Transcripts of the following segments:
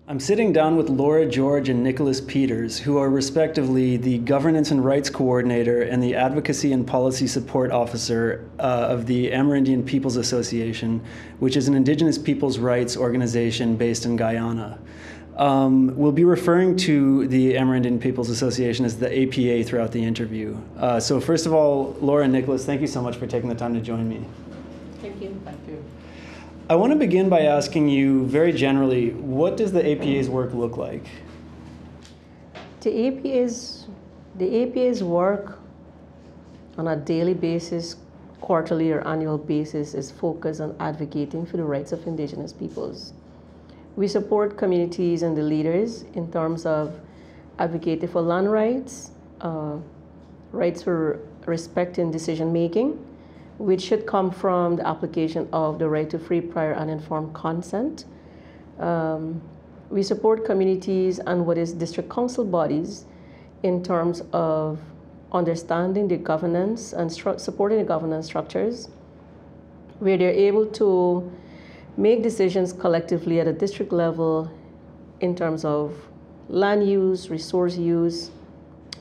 I'm sitting down with Laura George and Nicholas Peters, who are respectively the Governance and Rights Coordinator and the Advocacy and Policy Support Officer of the Amerindian Peoples Association, which is an indigenous people's rights organization based in Guyana. We'll be referring to the Amerindian Peoples Association as the APA throughout the interview. So first of all, Laura and Nicholas, thank you so much for taking the time to join me. Thank you. Thank you. I want to begin by asking you very generally, what does the APA's work look like? The APA's work on a daily basis, quarterly or annual basis, is focused on advocating for the rights of indigenous peoples. We support communities and the leaders in terms of advocating for land rights, rights for respect in decision making, which should come from the application of the right to free, prior, and informed consent. We support communities and what is district council bodies in terms of understanding the governance and supporting the governance structures, where they're able to make decisions collectively at a district level in terms of land use, resource use,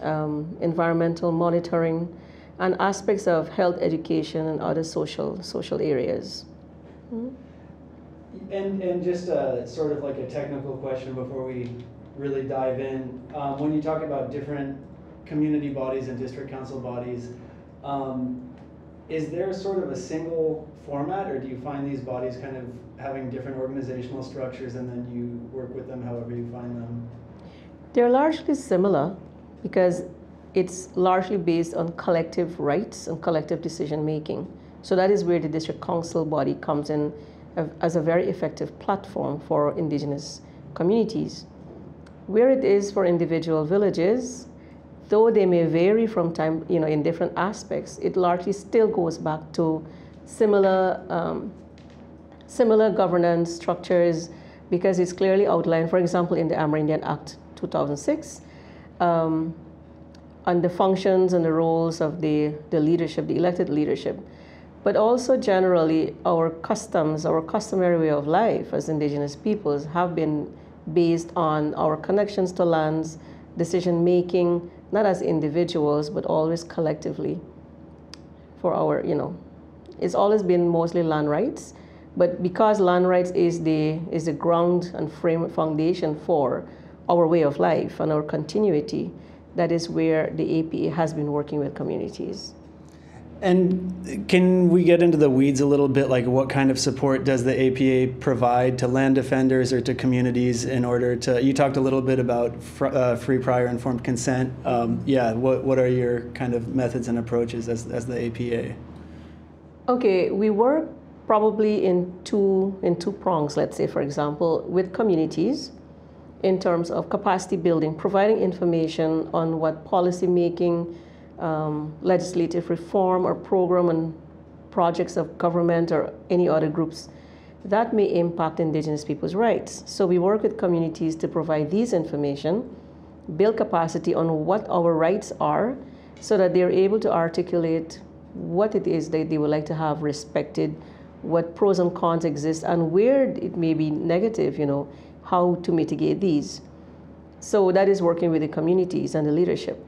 environmental monitoring, and aspects of health education and other social areas. And just sort of like a technical question before we really dive in. When you talk about different community bodies and district council bodies, is there sort of a single format, or do you find these bodies kind of having different organizational structures and then you work with them however you find them? They're largely similar because it's largely based on collective rights and collective decision making. So that is where the district council body comes in as a very effective platform for indigenous communities. Where it is for individual villages, though they may vary from time, in different aspects, it largely still goes back to similar governance structures, because it's clearly outlined, for example, in the Amerindian Act 2006, on the functions and the roles of the leadership, the elected leadership, but also generally our customs, our customary way of life as indigenous peoples have been based on our connections to lands, decision making, not as individuals, but always collectively for our, it's always been mostly land rights, but because land rights is the ground and foundation for our way of life and our continuity, that is where the APA has been working with communities. And can we get into the weeds a little bit, like what kind of support does the APA provide to land defenders or to communities in order to, you talked a little bit about free, prior, informed consent. What are your kind of methods and approaches as the APA? Okay, we work probably in two prongs, let's say, for example, with communities, in terms of capacity building, providing information on what policy making, legislative reform or program and projects of government or any other groups that may impact indigenous people's rights. So we work with communities to provide these information, build capacity on what our rights are, so that they're able to articulate what it is that they would like to have respected, what pros and cons exist, and where it may be negative, how to mitigate these. So that is working with the communities and the leadership.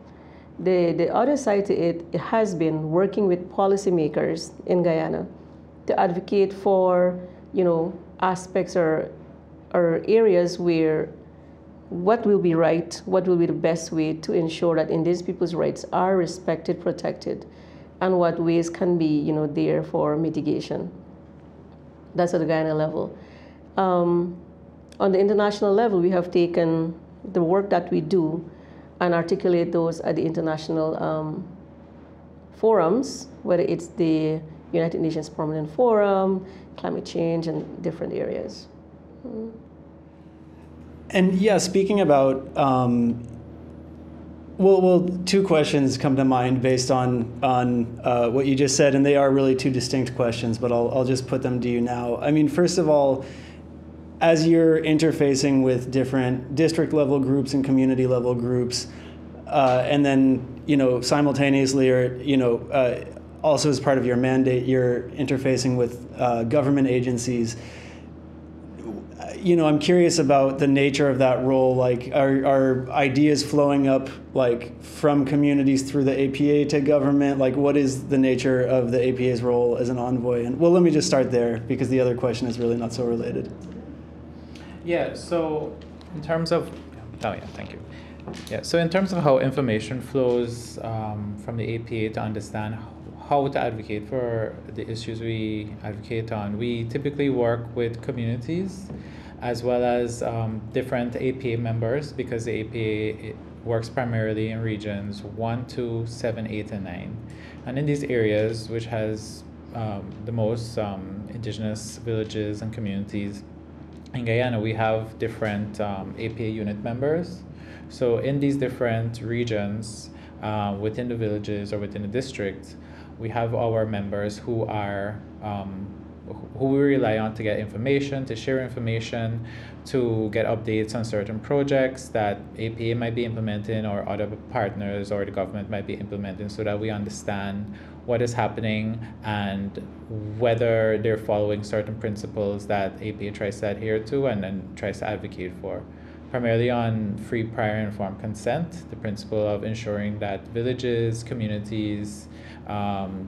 The other side to it has been working with policymakers in Guyana to advocate for, aspects or areas where what will be right, what will be the best way to ensure that indigenous people's rights are respected, protected, and what ways can be, there for mitigation. That's at the Guyana level. On the international level, we have taken the work that we do and articulate those at the international forums, whether it's the United Nations Permanent Forum, climate change, and different areas. And yeah, speaking about, two questions come to mind based on what you just said, and they are really two distinct questions, but I'll just put them to you now. I mean, first of all, as you're interfacing with different district level groups and community level groups, and then, simultaneously or, also as part of your mandate, you're interfacing with government agencies. I'm curious about the nature of that role. Like, are ideas flowing up like from communities through the APA to government? Like, what is the nature of the APA's role as an envoy? And well, let me just start there because the other question is really not so related. Yeah. So, in terms of, thank you. Yeah. So, in terms of how information flows from the APA to understand how to advocate for the issues we advocate on, we typically work with communities as well as different APA members, because the APA works primarily in regions 1, 2, 7, 8, and 9. And in these areas, which has the most indigenous villages and communities, in Guyana, we have different APA unit members. So in these different regions, within the villages or within the district, we have our members who are who we rely on to get information, to share information, to get updates on certain projects that APA might be implementing or other partners or the government might be implementing, so that we understand what is happening and whether they're following certain principles that APA tries to adhere to and then tries to advocate for. Primarily on free, prior, and informed consent, the principle of ensuring that villages, communities,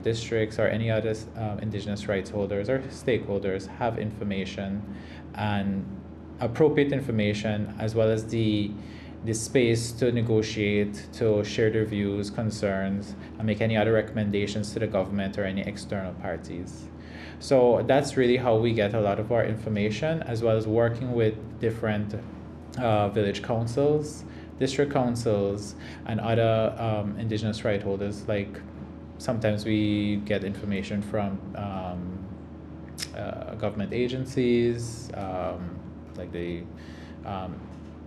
districts, or any other indigenous rights holders or stakeholders have information, and appropriate information, as well as the space to negotiate, to share their views, concerns, and make any other recommendations to the government or any external parties. So that's really how we get a lot of our information, as well as working with different village councils, district councils, and other indigenous right holders. Like, sometimes we get information from government agencies, like the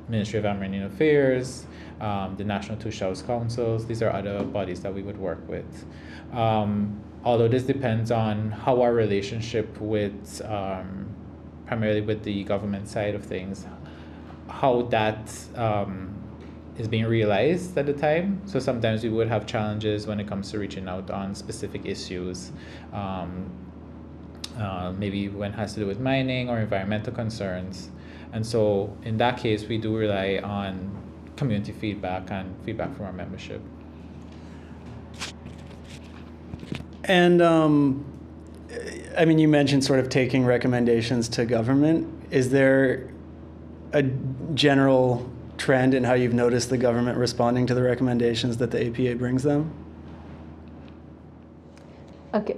Ministry of Amerindian Affairs, the National Two Shows Councils. These are other bodies that we would work with. Although this depends on how our relationship with, primarily with the government side of things, how that is being realized at the time. So sometimes we would have challenges when it comes to reaching out on specific issues, maybe when it has to do with mining or environmental concerns. And so in that case, we do rely on community feedback and feedback from our membership. And I mean, you mentioned sort of taking recommendations to government. Is there a general trend in how you've noticed the government responding to the recommendations that the APA brings them? Okay.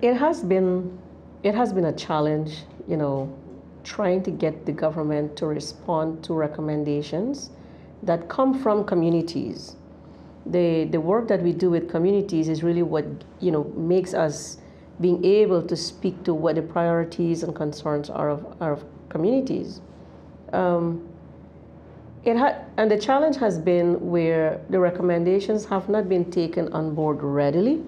It has been a challenge, trying to get the government to respond to recommendations that come from communities. The work that we do with communities is really what makes us being able to speak to what the priorities and concerns are of communities. And the challenge has been where the recommendations have not been taken on board readily.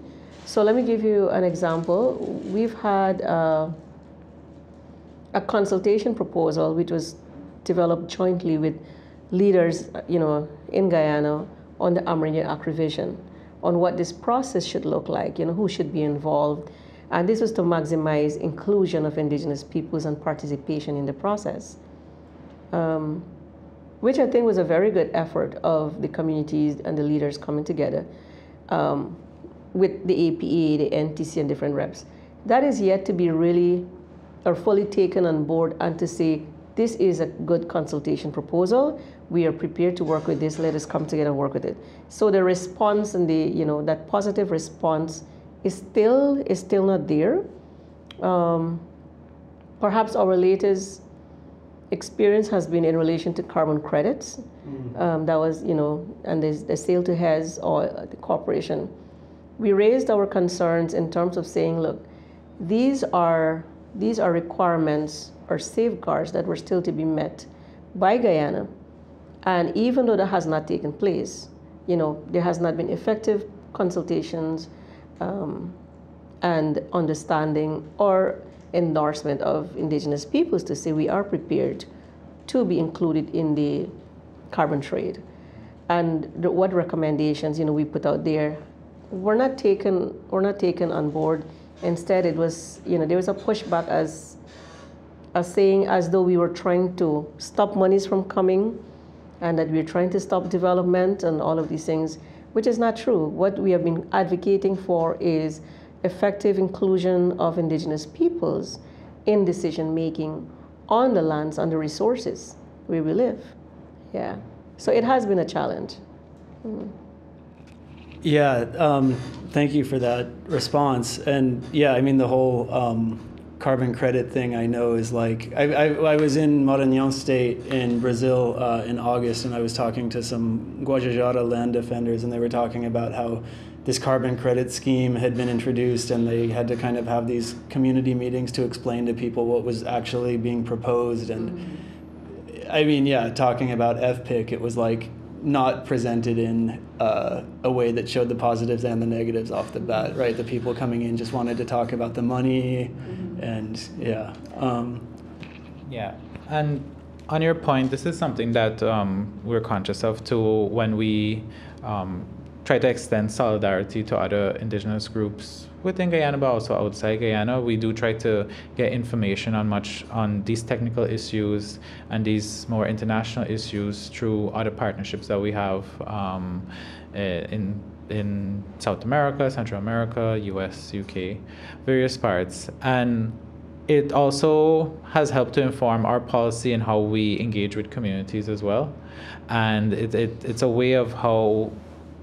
So let me give you an example. We've had a consultation proposal which was developed jointly with leaders, in Guyana on the Amerindian Act revision, on what this process should look like, who should be involved. And this was to maximize inclusion of indigenous peoples and participation in the process, which I think was a very good effort of the communities and the leaders coming together with the APA, the NTC, and different reps. That is yet to be really or fully taken on board and to say, this is a good consultation proposal. We are prepared to work with this. Let us come together and work with it. So the response and that positive response is still not there. Perhaps our latest experience has been in relation to carbon credits. That was, and the sale to HES or the corporation. We raised our concerns in terms of saying, look, these are requirements or safeguards that were still to be met by Guyana. And even though that has not taken place, there has not been effective consultations and understanding or endorsement of indigenous peoples to say we are prepared to be included in the carbon trade. And what recommendations we put out there were not taken on board. Instead, it was there was a pushback as saying as though we were trying to stop monies from coming and that we're trying to stop development and all of these things, which is not true. What we have been advocating for is effective inclusion of indigenous peoples in decision making on the lands and the resources where we live. Yeah. So it has been a challenge. Yeah, thank you for that response. And yeah, I mean, the whole carbon credit thing I know is like, I was in Maranhão State in Brazil in August, and I was talking to some Guajajara land defenders, and they were talking about how this carbon credit scheme had been introduced, and they had to kind of have these community meetings to explain to people what was actually being proposed. And I mean, yeah, talking about FPIC, it was like not presented in a way that showed the positives and the negatives off the bat, right? The people coming in just wanted to talk about the money, and yeah. Yeah, and on your point, this is something that we're conscious of too when we try to extend solidarity to other indigenous groups within Guyana, but also outside Guyana. We do try to get information on these technical issues and these more international issues through other partnerships that we have in South America, Central America, US, UK, various parts. And it also has helped to inform our policy and how we engage with communities as well. And it's a way of how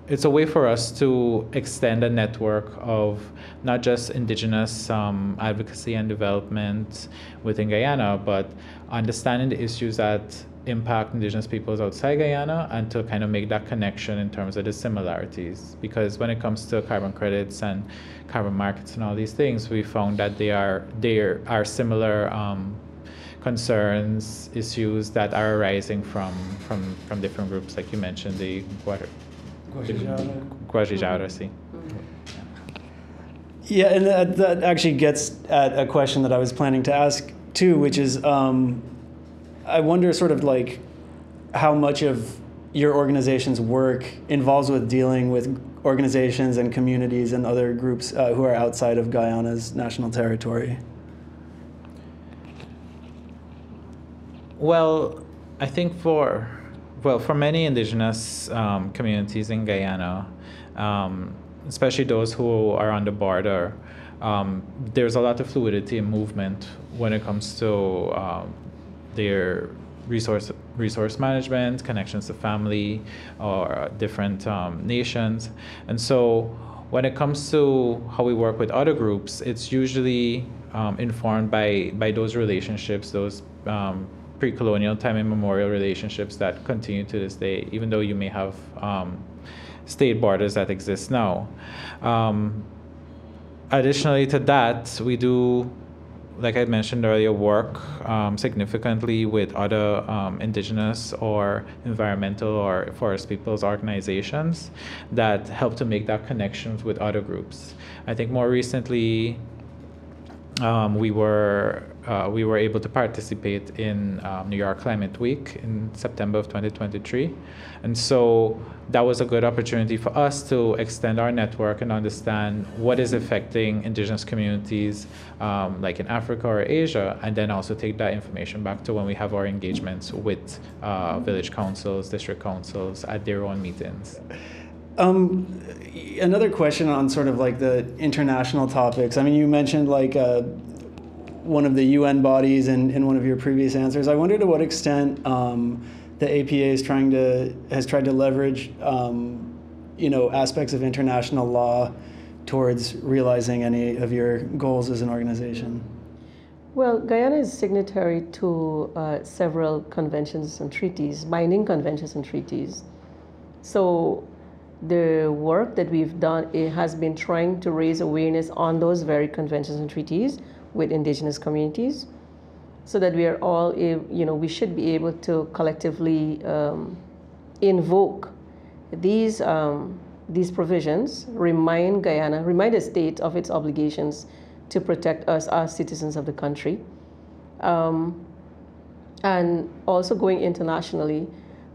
it's a way for us to extend a network of not just indigenous advocacy and development within Guyana, but understanding the issues that impact indigenous peoples outside Guyana, and to kind of make that connection in terms of the similarities. Because when it comes to carbon credits and carbon markets and all these things, we found that there are similar concerns, issues that are arising from different groups, like you mentioned, the Guajajara. Yeah, and that actually gets at a question that I was planning to ask too, which is I wonder sort of like how much of your organization's work involves with dealing with organizations and communities and other groups who are outside of Guyana's national territory. Well, I think for many indigenous communities in Guyana, especially those who are on the border, there's a lot of fluidity and movement when it comes to their resource management, connections to family or different nations. And so when it comes to how we work with other groups, it's usually informed by those relationships, those pre-colonial time immemorial relationships that continue to this day, even though you may have state borders that exist now. Additionally to that, we do, like I mentioned earlier, work significantly with other indigenous or environmental or forest peoples organizations that help to make that connections with other groups. I think more recently, we were able to participate in New York Climate Week in September of 2023. And so that was a good opportunity for us to extend our network and understand what is affecting indigenous communities like in Africa or Asia, and then also take that information back to when we have our engagements with village councils, district councils at their own meetings. Another question on sort of like the international topics. I mean, you mentioned like one of the UN bodies in one of your previous answers. I wonder to what extent the APA has tried to leverage aspects of international law towards realizing any of your goals as an organization. Well, Guyana is signatory to several conventions and treaties, binding conventions and treaties. So the work that we've done, it has been trying to raise awareness on those very conventions and treaties with indigenous communities, so that we are all, we should be able to collectively invoke these provisions, remind the state of its obligations to protect us as citizens of the country. And also going internationally,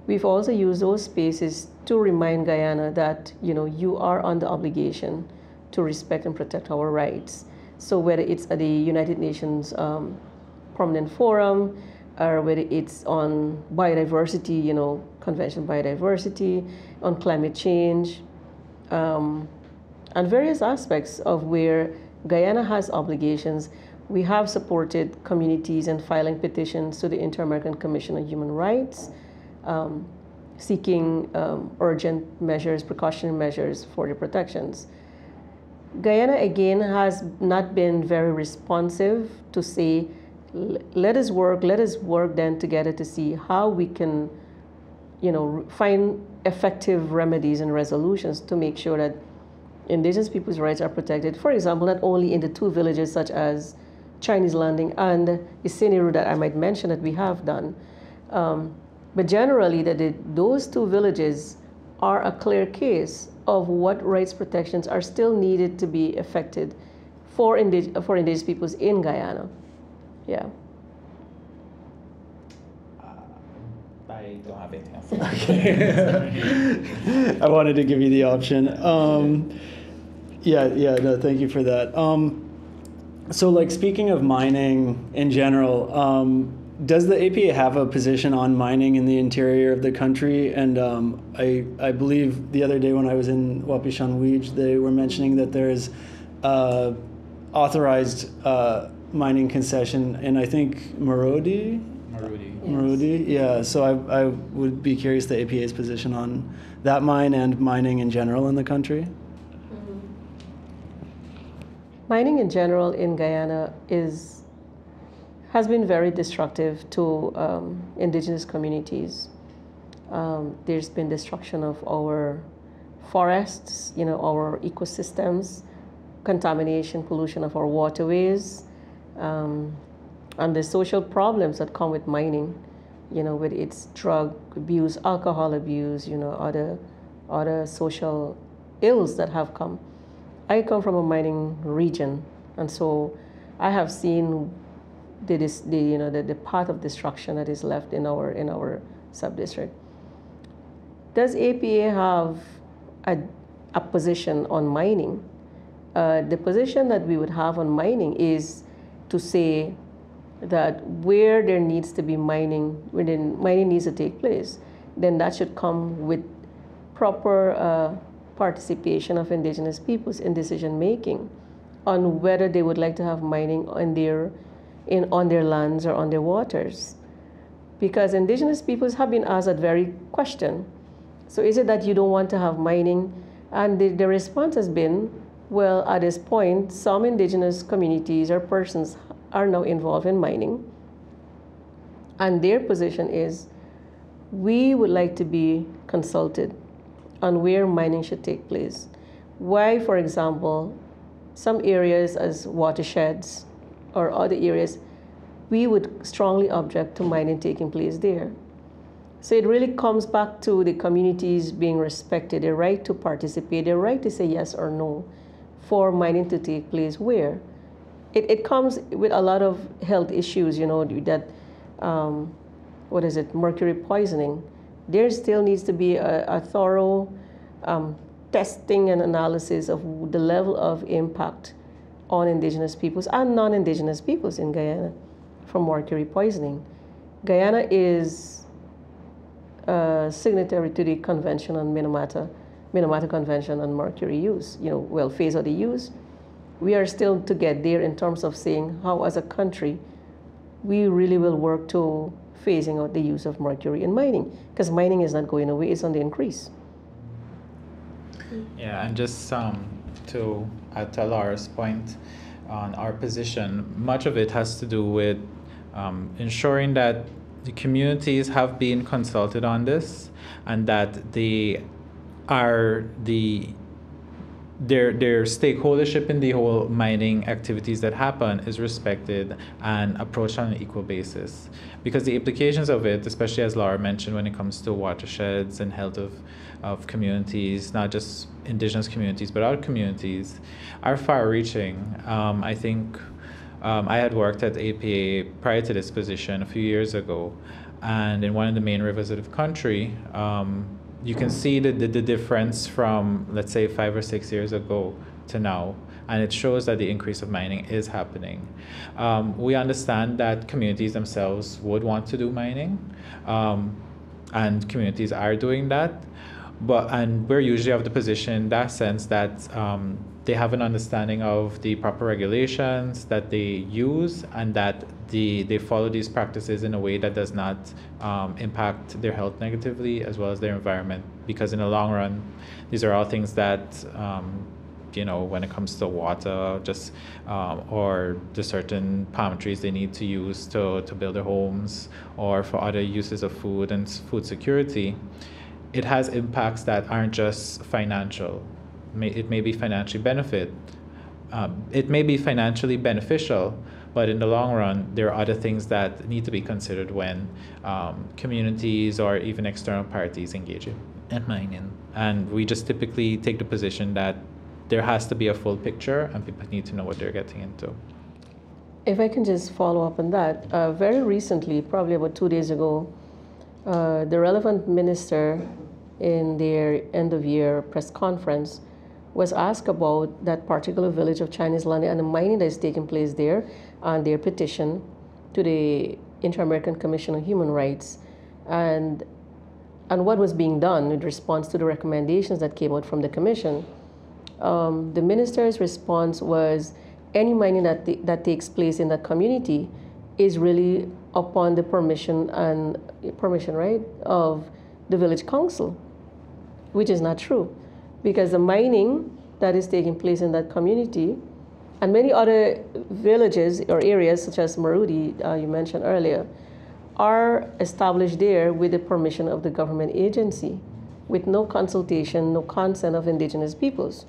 we've also used those spaces to remind Guyana that, you are under obligation to respect and protect our rights. So whether it's at the United Nations prominent forum, or whether it's on biodiversity, Convention on Biodiversity, on climate change, and various aspects of where Guyana has obligations. We have supported communities in filing petitions to the Inter-American Commission on Human Rights, seeking urgent measures, precautionary measures for the protections. Guyana, again, has not been very responsive to say, let us work then together to see how we can, find effective remedies and resolutions to make sure that indigenous people's rights are protected. For example, not only in the two villages such as Chinese Landing and Isiniru that I might mention that we have done, but generally that those two villages are a clear case of what rights protections are still needed to be effected for indigenous peoples in Guyana. Yeah. I don't have anything else. Okay. I wanted to give you the option. No, thank you for that. So, like, speaking of mining in general, does the APA have a position on mining in the interior of the country? And I believe the other day when I was in Wapishanwij, they were mentioning that there is authorized mining concession in, I think, Marudi. Marudi, yeah. So I would be curious the APA's position on that mine and mining in general in the country. Mining in general in Guyana has been very destructive to indigenous communities. There's been destruction of our forests, our ecosystems, contamination, pollution of our waterways, and the social problems that come with mining, with its drug abuse, alcohol abuse, other social ills that have come. I come from a mining region, and so I have seen the path of destruction that is left in our sub-district. Does APA have a position on mining? The position that we would have on mining is to say that where there needs to be mining, where mining needs to take place, then that should come with proper participation of indigenous peoples in decision making on whether they would like to have mining on their lands or on their waters. Because indigenous peoples have been asked that very question. So is it that you don't want to have mining? And the response has been, well, at this point, some indigenous communities or persons are now involved in mining. And their position is, we would like to be consulted on where mining should take place. Why, for example, some areas as watersheds or other areas, we would strongly object to mining taking place there. So it really comes back to the communities being respected, their right to participate, their right to say yes or no for mining to take place where. It comes with a lot of health issues, that, mercury poisoning. There still needs to be a thorough testing and analysis of the level of impact on indigenous peoples and non-indigenous peoples in Guyana from mercury poisoning. Guyana is signatory to the Convention on Minamata Convention on Mercury Use, phase of the use. We are still to get there in terms of saying how, as a country, we really will work to phasing out the use of mercury in mining, because mining is not going away, it's on the increase. Yeah, and just to add to Laura's point on our position, much of it has to do with ensuring that the communities have been consulted on this and that they are their stakeholdership in the whole mining activities that happen is respected and approached on an equal basis. Because the implications of it, especially as Laura mentioned, when it comes to watersheds and health of communities, not just indigenous communities, but other communities, are far-reaching. I think I had worked at APA prior to this position a few years ago, and in one of the main rivers of the country, you can see the difference from, let's say, 5 or 6 years ago to now. and it shows that the increase of mining is happening. We understand that communities themselves would want to do mining, and communities are doing that, and we're usually of the position in that sense that they have an understanding of the proper regulations that they use, and that they follow these practices in a way that does not impact their health negatively as well as their environment. Because in the long run, these are all things that, when it comes to water, or the certain palm trees they need to use to build their homes, or for other uses of food and food security, it has impacts that aren't just financial. It may be financially beneficial, but in the long run, there are other things that need to be considered when communities or even external parties engage in mining. And we just typically take the position that there has to be a full picture, and people need to know what they're getting into. If I can just follow up on that, very recently, probably about 2 days ago, the relevant minister in their end-of-year press conference was asked about that particular village of Chinese land and the mining that is taking place there, and their petition to the Inter-American Commission on Human Rights, and what was being done in response to the recommendations that came out from the commission. The minister's response was, any mining that takes place in that community is really upon the permission, right, of the village council, which is not true. Because the mining that is taking place in that community and many other villages or areas such as Marudi, you mentioned earlier, are established there with the permission of the government agency, with no consultation, no consent of indigenous peoples.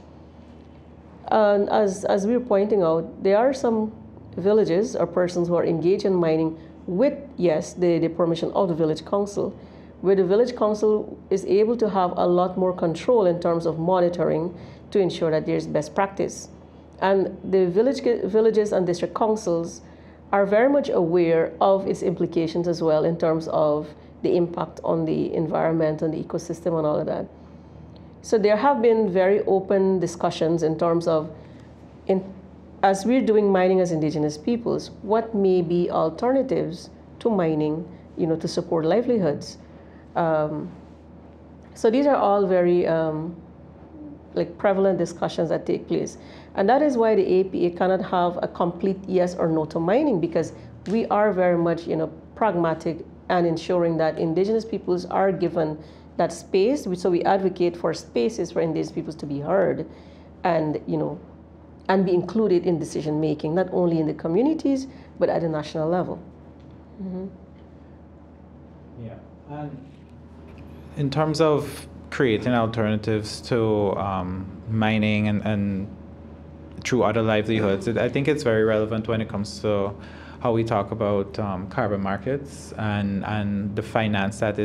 And as we were pointing out, there are some villages or persons who are engaged in mining with, yes, the permission of the village council, where the village council is able to have a lot more control in terms of monitoring to ensure that there's best practice. And the villages and district councils are very much aware of its implications as well in terms of the impact on the environment and the ecosystem and all of that. So there have been very open discussions in terms of, as we're doing mining as indigenous peoples, what may be alternatives to mining, to support livelihoods. So these are all very prevalent discussions that take place. And that is why the APA cannot have a complete yes or no to mining, because we are very much pragmatic and ensuring that indigenous peoples are given that space. So we advocate for spaces for indigenous peoples to be heard and and be included in decision making, not only in the communities but at the national level. Mm-hmm. Yeah. And in terms of creating alternatives to mining and through other livelihoods, I think it's very relevant when it comes to how we talk about carbon markets and the finance that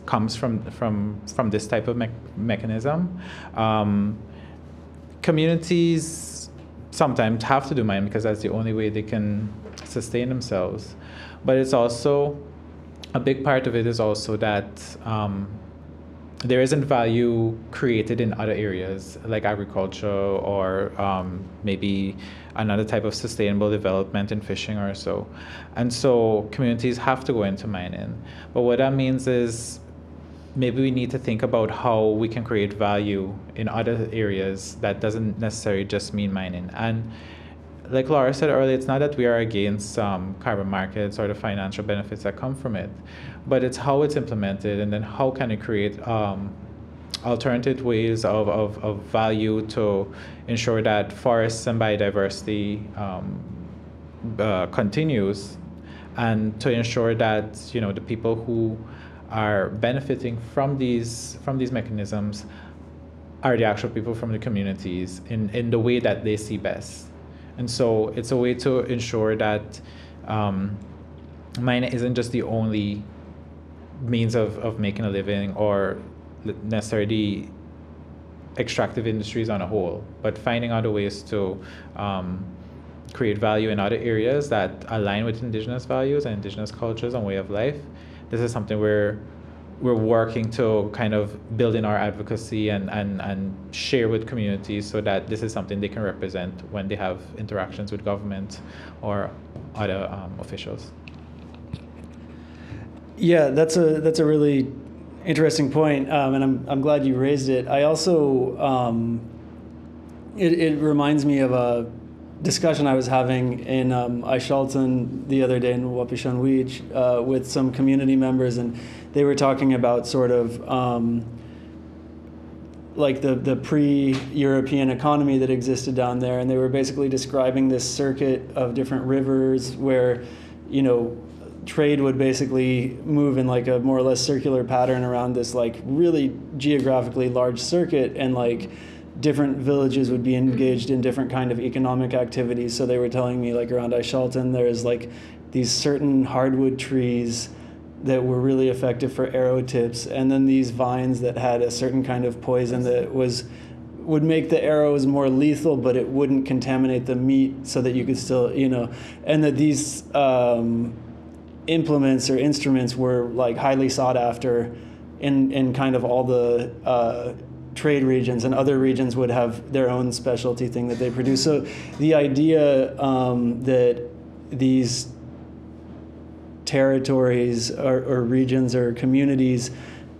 comes from this type of mechanism. Communities sometimes have to do mining because that's the only way they can sustain themselves. But it's also, a big part of it is also that there isn't value created in other areas like agriculture or maybe another type of sustainable development in fishing or so. And so communities have to go into mining. But what that means is maybe we need to think about how we can create value in other areas that doesn't necessarily just mean mining. And like Laura said earlier, it's not that we are against carbon markets or the financial benefits that come from it, but it's how it's implemented, and then how can it create alternative ways of value to ensure that forests and biodiversity continues, and to ensure that the people who are benefiting from these mechanisms are the actual people from the communities in the way that they see best. And so it's a way to ensure that mining isn't just the only means of making a living or necessarily extractive industries on a whole, but finding other ways to create value in other areas that align with indigenous values and indigenous cultures and way of life. This is something we're we're working to kind of build in our advocacy and share with communities so that this is something they can represent when they have interactions with government or other officials. Yeah, that's a really interesting point, and I'm glad you raised it. I also it reminds me of a discussion I was having in Aishalton the other day in Wapishanwich with some community members, and they were talking about sort of like the pre-European economy that existed down there, and they were basically describing this circuit of different rivers where, you know, trade would basically move in like a more or less circular pattern around this like really geographically large circuit, and like different villages would be engaged in different kind of economic activities. So they were telling me like around Aishalton there's like these certain hardwood trees that were really effective for arrow tips, and then these vines that had a certain kind of poison that would make the arrows more lethal, but it wouldn't contaminate the meat so that you could still, you know, and that these implements or instruments were like highly sought after in kind of all the trade regions, and other regions would have their own specialty thing that they produce. So the idea that these territories or regions or communities,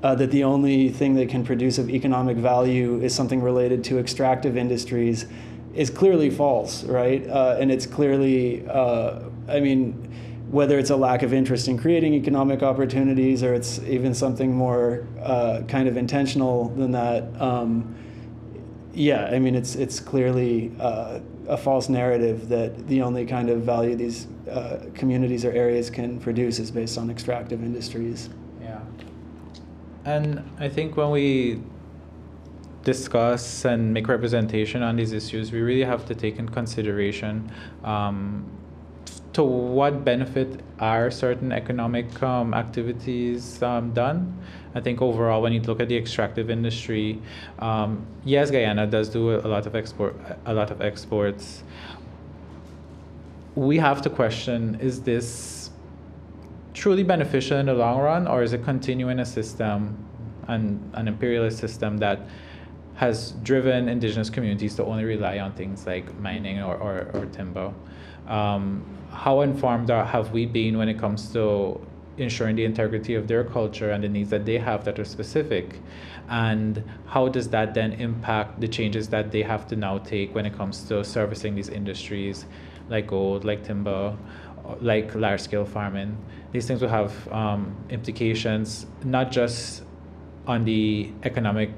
that the only thing they can produce of economic value is something related to extractive industries is clearly false, right? And it's clearly, I mean, whether it's a lack of interest in creating economic opportunities or it's even something more kind of intentional than that, yeah, I mean, it's clearly a false narrative that the only kind of value these communities or areas can produce is based on extractive industries. Yeah. And I think when we discuss and make representation on these issues, we really have to take in consideration to what benefit are certain economic activities done. I think overall, when you look at the extractive industry, yes, Guyana does do a lot of exports. We have to question: is this truly beneficial in the long run, or is it continuing a system, an imperialist system that has driven indigenous communities to only rely on things like mining or timber? How informed have we been when it comes to ensuring the integrity of their culture and the needs that they have that are specific? And how does that then impact the changes that they have to now take when it comes to servicing these industries like gold, like timber, like large-scale farming? These things will have implications not just on the economic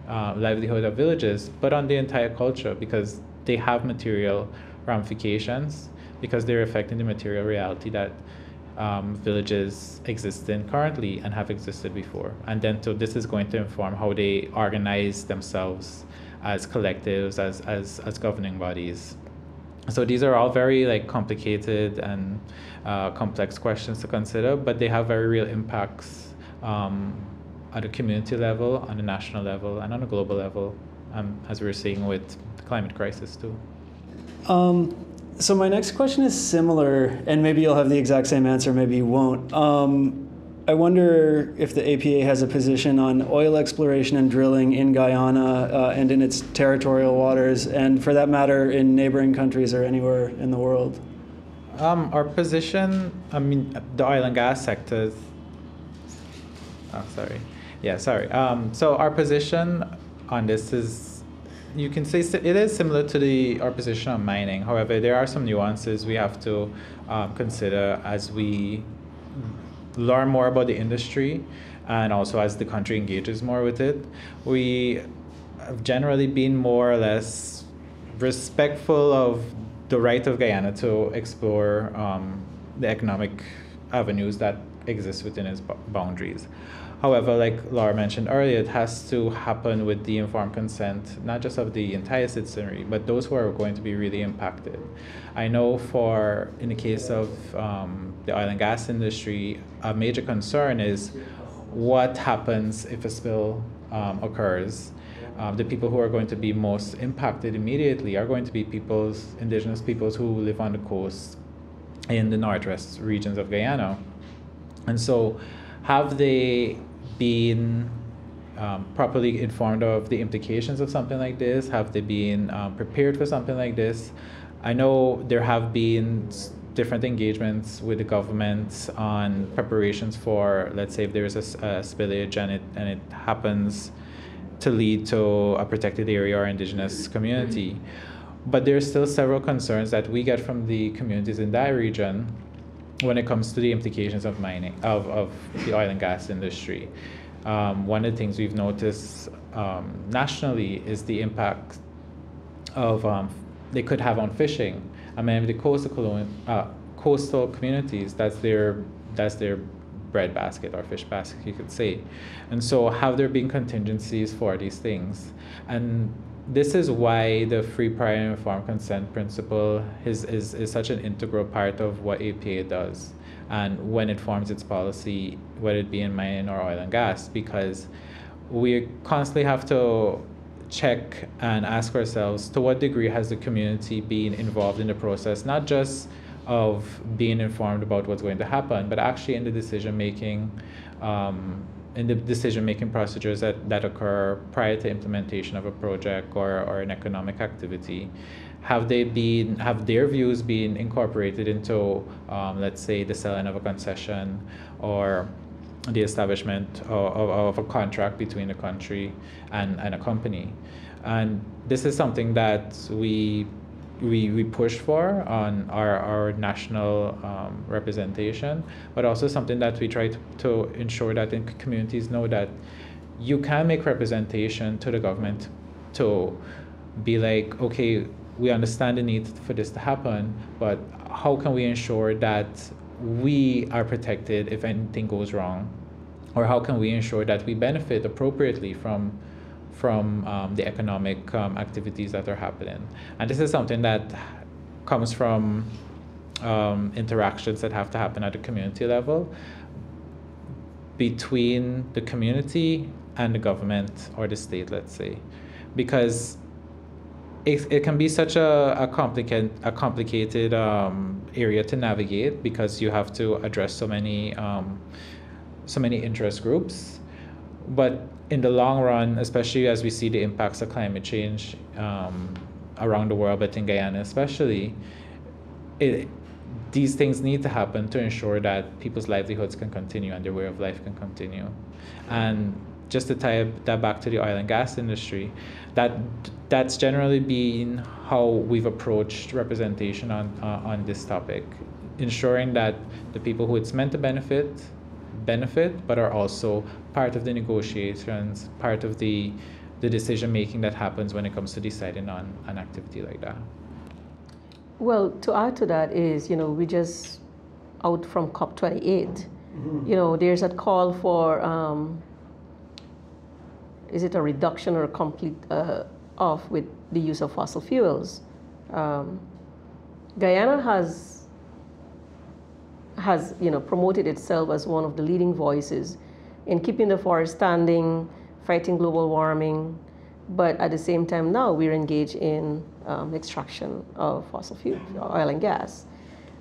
livelihood of villages, but on the entire culture, because they have material ramifications, because they're affecting the material reality that villages exist in currently and have existed before. And then so this is going to inform how they organize themselves as collectives, as governing bodies. So these are all very like complicated and complex questions to consider, but they have very real impacts at a community level, on a national level, and on a global level, as we're seeing with the climate crisis too. So my next question is similar, and maybe you'll have the exact same answer, maybe you won't. I wonder if the APA has a position on oil exploration and drilling in Guyana and in its territorial waters, and for that matter, in neighboring countries or anywhere in the world. Our position, I mean, the oil and gas sectors. So our position on this is, you can say it is similar to our position on mining. However, there are some nuances we have to consider as we learn more about the industry, and also as the country engages more with it. We have generally been more or less respectful of the right of Guyana to explore the economic avenues that exist within its boundaries. However, like Laura mentioned earlier, it has to happen with the informed consent, not just of the entire citizenry, but those who are going to be really impacted. I know in the case of the oil and gas industry, a major concern is what happens if a spill occurs. The people who are going to be most impacted immediately are going to be indigenous peoples who live on the coast in the northwest regions of Guyana. And so have they been properly informed of the implications of something like this? Have they been prepared for something like this? I know there have been different engagements with the government on preparations for, let's say, if there's a spillage and it happens to lead to a protected area or indigenous community. But there's still several concerns that we get from the communities in that region when it comes to the implications of mining, of the oil and gas industry. One of the things we've noticed nationally is the impact of they could have on fishing. I mean, the coastal communities, that's their bread basket or fish basket, you could say. And so have there been contingencies for these things? And this is why the free, prior, and informed consent principle is such an integral part of what APA does, and when it forms its policy, whether it be in mining or oil and gas, because we constantly have to check and ask ourselves, to what degree has the community been involved in the process, not just of being informed about what's going to happen, but actually in the decision-making procedures that occur prior to implementation of a project or an economic activity. Have their views been incorporated into, let's say, the selling of a concession or the establishment of a contract between a country and a company? And this is something that we push for on our national representation, but also something that we try to ensure that in communities know that you can make representation to the government to be like, okay, we understand the need for this to happen, but how can we ensure that we are protected if anything goes wrong? Or how can we ensure that we benefit appropriately from the economic activities that are happening? And this is something that comes from interactions that have to happen at the community level between the community and the government or the state, let's say, because it can be such a complicated area to navigate, because you have to address so many interest groups. But in the long run, especially as we see the impacts of climate change around the world, but in Guyana especially, these things need to happen to ensure that people's livelihoods can continue and their way of life can continue. And just to tie that back to the oil and gas industry, that's generally been how we've approached representation on this topic, ensuring that the people who it's meant to benefit, but are also part of the negotiations, part of the decision making that happens when it comes to deciding on an activity like that. Well, to add to that is, we just out from COP28. Mm-hmm. There's a call for is it a reduction or a complete off with the use of fossil fuels? Guyana has promoted itself as one of the leading voices in keeping the forest standing, fighting global warming, but at the same time now we're engaged in extraction of fossil fuel, oil and gas.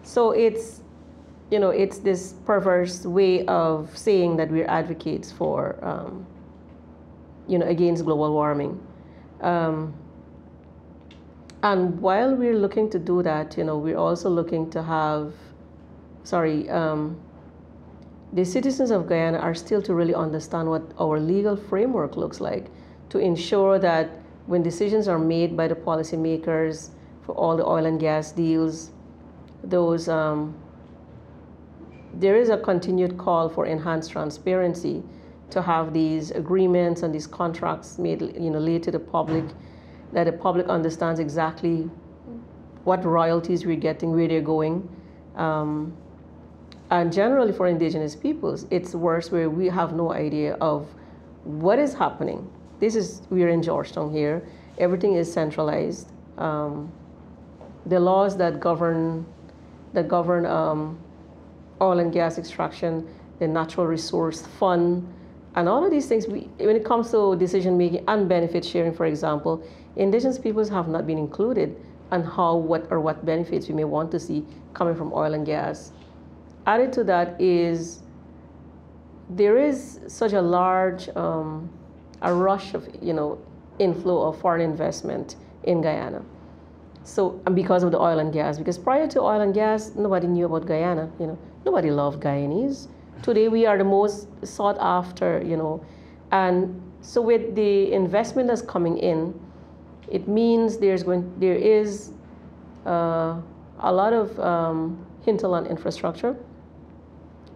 So it's this perverse way of saying that we're advocates for against global warming. And while we're looking to do that, we're also looking to have, the citizens of Guyana are still to really understand what our legal framework looks like, to ensure that when decisions are made by the policymakers for all the oil and gas deals, those there is a continued call for enhanced transparency, to have these agreements and these contracts made, laid to the public, that the public understands exactly what royalties we're getting, where they're going. And generally for indigenous peoples, it's worse, where we have no idea of what is happening. We're in Georgetown here. Everything is centralized. The laws that govern oil and gas extraction, the natural resource fund, and all of these things, when it comes to decision making and benefit sharing, for example, indigenous peoples have not been included on what benefits we may want to see coming from oil and gas. Added to that is there is such a large, a rush of, inflow of foreign investment in Guyana. So, and because of the oil and gas, because prior to oil and gas, nobody knew about Guyana, nobody loved Guyanese. Today we are the most sought after, and so with the investment that's coming in, it means there is a lot of hinterland infrastructure,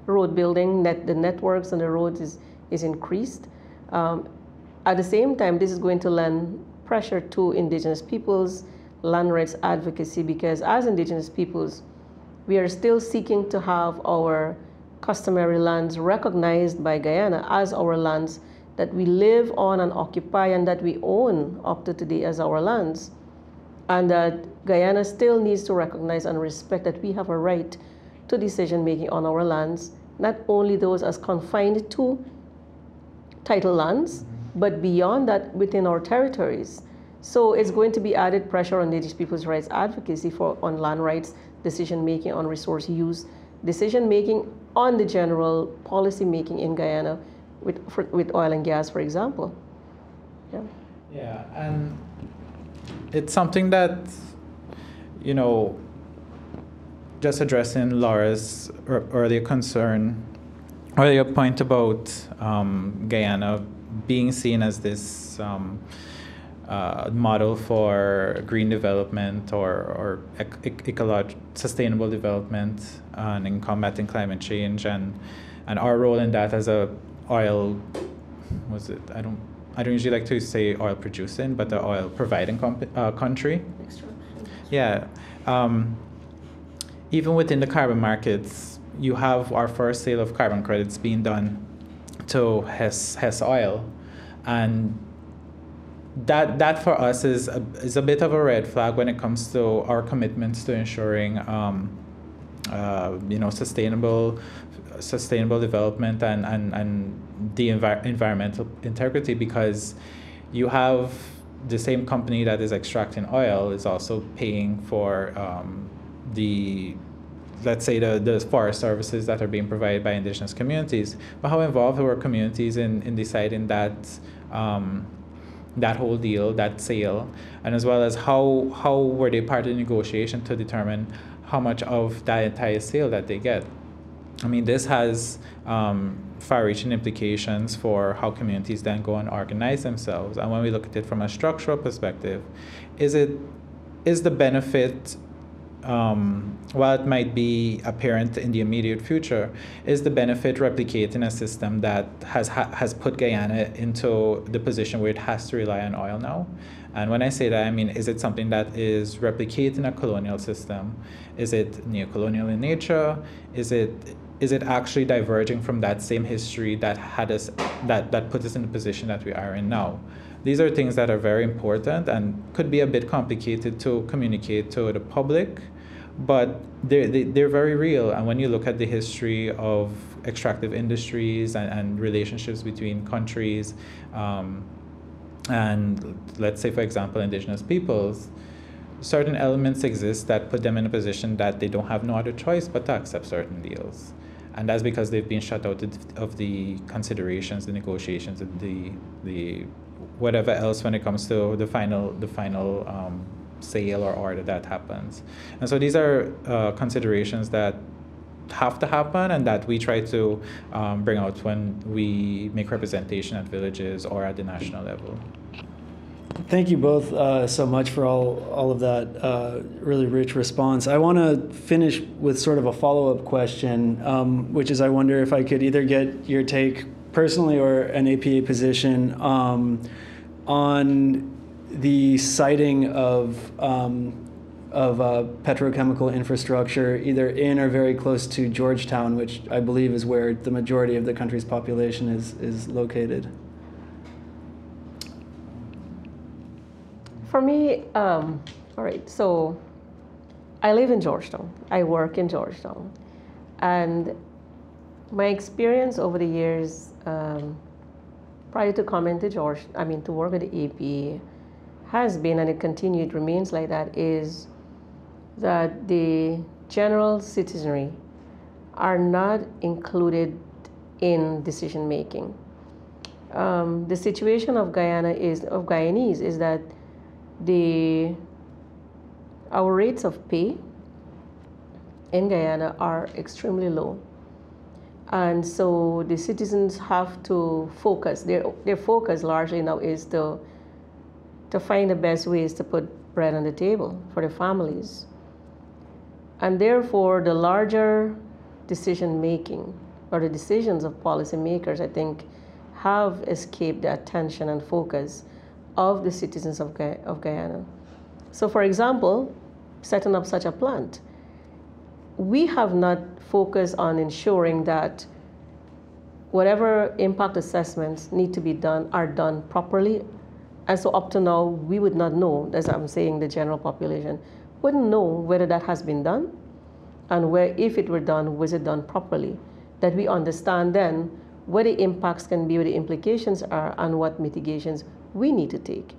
road building, the networks and the roads is increased. At the same time, this is going to lend pressure to indigenous peoples, land rights advocacy, because as indigenous peoples, we are still seeking to have our customary lands recognized by Guyana as our lands that we live on and occupy and that we own up to today as our lands. And that Guyana still needs to recognize and respect that we have a right to decision making on our lands, not only those as confined to title lands, but beyond that within our territories. So it's going to be added pressure on indigenous people's rights advocacy on land rights, decision making on resource use, decision making on the general policy making in Guyana with oil and gas, for example. Yeah. Yeah, and it's something that, just addressing Laura's earlier concern, earlier point about Guyana being seen as this model for green development or sustainable development and in combating climate change, and our role in that as a oil, I don't usually like to say oil producing, but the oil providing country. Yeah. Even within the carbon markets, you have our first sale of carbon credits being done to Hess Oil, and that for us is a bit of a red flag when it comes to our commitments to ensuring sustainable development and the environmental integrity, because you have the same company that is extracting oil is also paying for let's say the forest services that are being provided by indigenous communities. But how involved were communities in deciding that whole deal, that sale, and as well as how were they part of the negotiation to determine how much of that entire sale that they get? I mean, this has far-reaching implications for how communities then go and organize themselves. And when we look at it from a structural perspective, is the benefit, while it might be apparent in the immediate future, is the benefit replicating a system that has put Guyana into the position where it has to rely on oil now? And when I say that, I mean, is it something that is replicating a colonial system? Is it neocolonial in nature? Is it actually diverging from that same history that that put us in the position that we are in now? These are things that are very important and could be a bit complicated to communicate to the public, but they're very real. And when you look at the history of extractive industries and relationships between countries, and let's say, for example, indigenous peoples, certain elements exist that put them in a position that they don't have no other choice but to accept certain deals. And that's because they've been shut out of the considerations, the negotiations, the whatever else when it comes to the final sale or order that happens. And so these are considerations that have to happen and that we try to bring out when we make representation at villages or at the national level. Thank you both so much for all of that really rich response. I want to finish with sort of a follow-up question, which is I wonder if I could either get your take personally or an APA position on the siting of petrochemical infrastructure either in or very close to Georgetown, which I believe is where the majority of the country's population is located. For me, all right, so I live in Georgetown. I work in Georgetown. And my experience over the years, prior to coming to to work at the APA, has been, and it remains like that, is that the general citizenry are not included in decision making. The situation of Guyanese is that our rates of pay in Guyana are extremely low. And so the citizens have to focus, their focus largely now is to find the best ways to put bread on the table for their families. And therefore, the larger decision making or the decisions of policymakers, I think, have escaped the attention and focus of the citizens of Guyana. So for example, setting up such a plant, we have not focused on ensuring that whatever impact assessments need to be done are done properly. And so up to now, we would not know, as I'm saying, the general population wouldn't know whether that has been done and where, if it were done, was it done properly? That we understand then what the impacts can be, what the implications are, and what mitigations we need to take.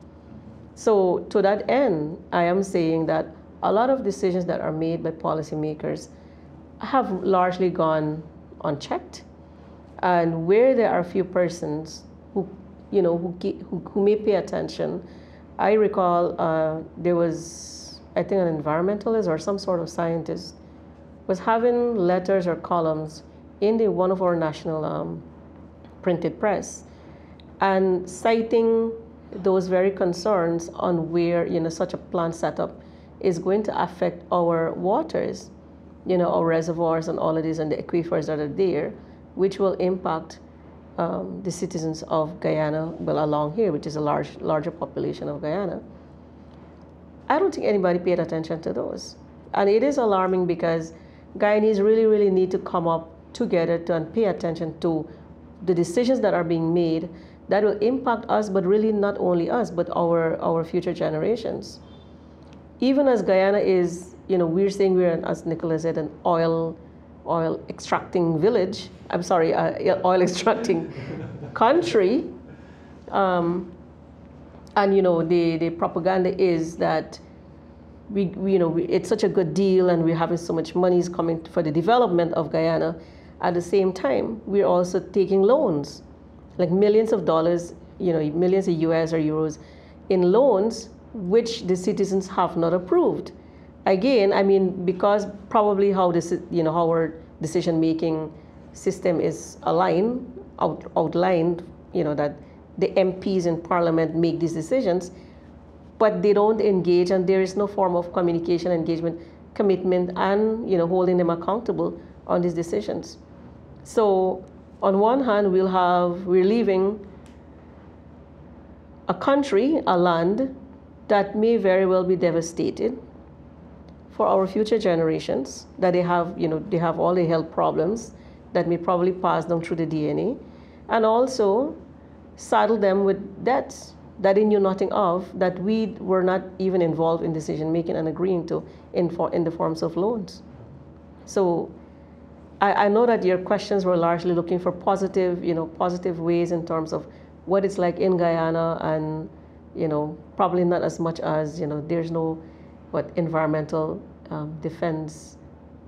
So to that end, I am saying that a lot of decisions that are made by policymakers have largely gone unchecked. And where there are a few persons who may pay attention, I recall there was, I think, an environmentalist or some sort of scientist was having letters or columns in one of our national printed press and citing those very concerns on where such a plant setup is going to affect our waters, our reservoirs and all of these and the aquifers that are there, which will impact the citizens of Guyana, well, along here, which is a larger population of Guyana. I don't think anybody paid attention to those. And it is alarming because Guyanese really, really need to come up together and pay attention to the decisions that are being made that will impact us, but really not only us, but our future generations. Even as Guyana is, we're saying we're, as Nicholas said, an oil extracting village, oil extracting country. And the propaganda is that it's such a good deal and we're having so much money is coming for the development of Guyana. At the same time, we're also taking loans, like millions of dollars, millions of US or euros in loans, which the citizens have not approved. Again, I mean, because probably how our decision-making system is outlined, that the MPs in Parliament make these decisions, but they don't engage, and there is no form of communication, engagement, commitment, and holding them accountable on these decisions. So, on one hand, we're leaving a country, a land that may very well be devastated for our future generations, that they have all the health problems that may probably pass down through the DNA, and also saddle them with debts that they knew nothing of, that we were not even involved in decision making and agreeing to in the forms of loans. So I know that your questions were largely looking for positive ways in terms of what it's like in Guyana, and probably not as much as there's no environmental defense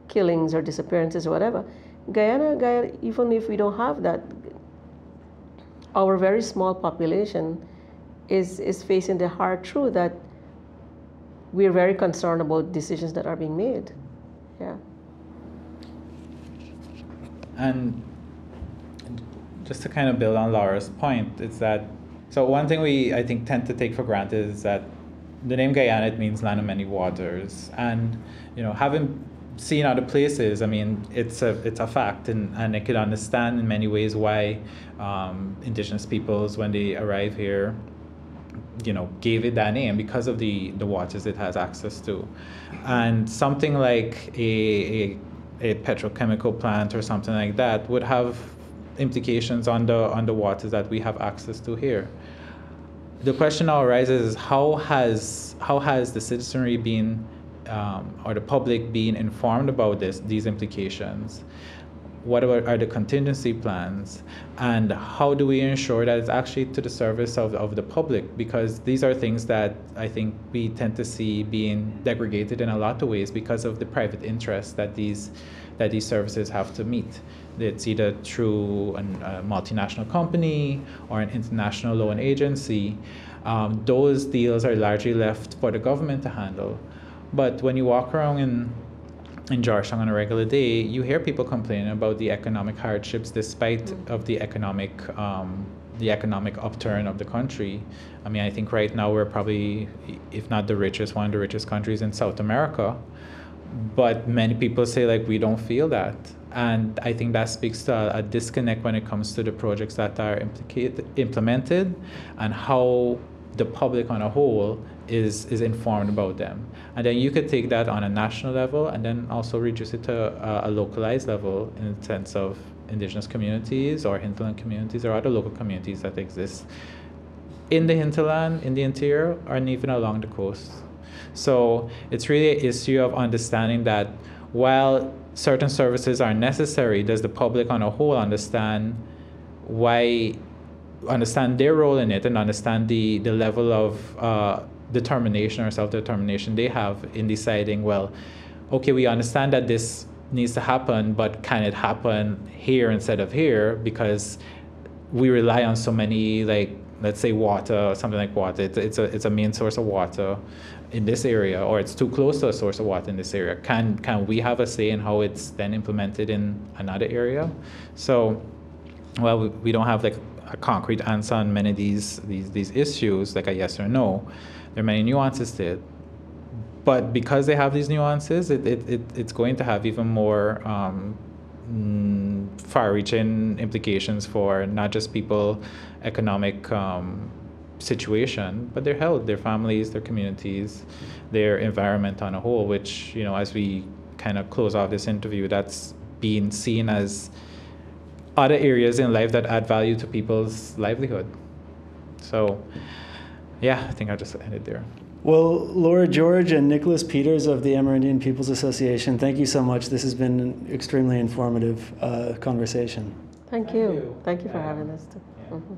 killings or disappearances or whatever. Guyana, even if we don't have that, our very small population is facing the hard truth that we're very concerned about decisions that are being made. Yeah. And just to kind of build on Laura's point, is that, so one thing I think tend to take for granted is that the name Guyana, it means land of many waters. And, having seen other places, I mean, it's a fact, and I could understand in many ways why indigenous peoples, when they arrive here, gave it that name because of the waters it has access to. And something like a petrochemical plant or something like that would have implications on the waters that we have access to here. The question now arises: how has the citizenry been, or the public been informed about these implications? What are the contingency plans, and how do we ensure that it's actually to the service of the public? Because these are things that I think we tend to see being degraded in a lot of ways because of the private interests that these that these services have to meet. It's either through a multinational company or an international loan agency. Those deals are largely left for the government to handle. But when you walk around in Georgetown on a regular day, you hear people complaining about the economic hardships despite of the economic upturn of the country. I mean, I think right now we're probably, if not the richest, one of the richest countries in South America. But many people say, like, we don't feel that. And I think that speaks to a disconnect when it comes to the projects that are implemented and how the public on a whole is informed about them. And then you could take that on a national level and then also reduce it to a localized level in the sense of indigenous communities or hinterland communities or other local communities that exist in the hinterland, in the interior, or even along the coast. So it's really an issue of understanding that while certain services are necessary, does the public on a whole understand their role in it and understand the level of determination or self-determination they have in deciding, well, okay, we understand that this needs to happen, but can it happen here instead of here? Because we rely on so many, like, let's say water or something like water. It's a main source of water in this area, or it's too close to a source of water in this area. Can we have a say in how it's then implemented in another area? So, well, we don't have like a concrete answer on many of these issues, like a yes or no. There are many nuances to it. But because they have these nuances, it's going to have even more far-reaching implications for not just people economic situation, but their health, their families, their communities, their environment on a whole, which, you know, as we kind of close off this interview, that's being seen as other areas in life that add value to people's livelihood. So, yeah, I think I'll just end it there. Well, Laura George and Nicholas Peters of the Amerindian Peoples Association, thank you so much. This has been an extremely informative conversation. Thank you. Thank you for having us too. Yeah. Mm-hmm.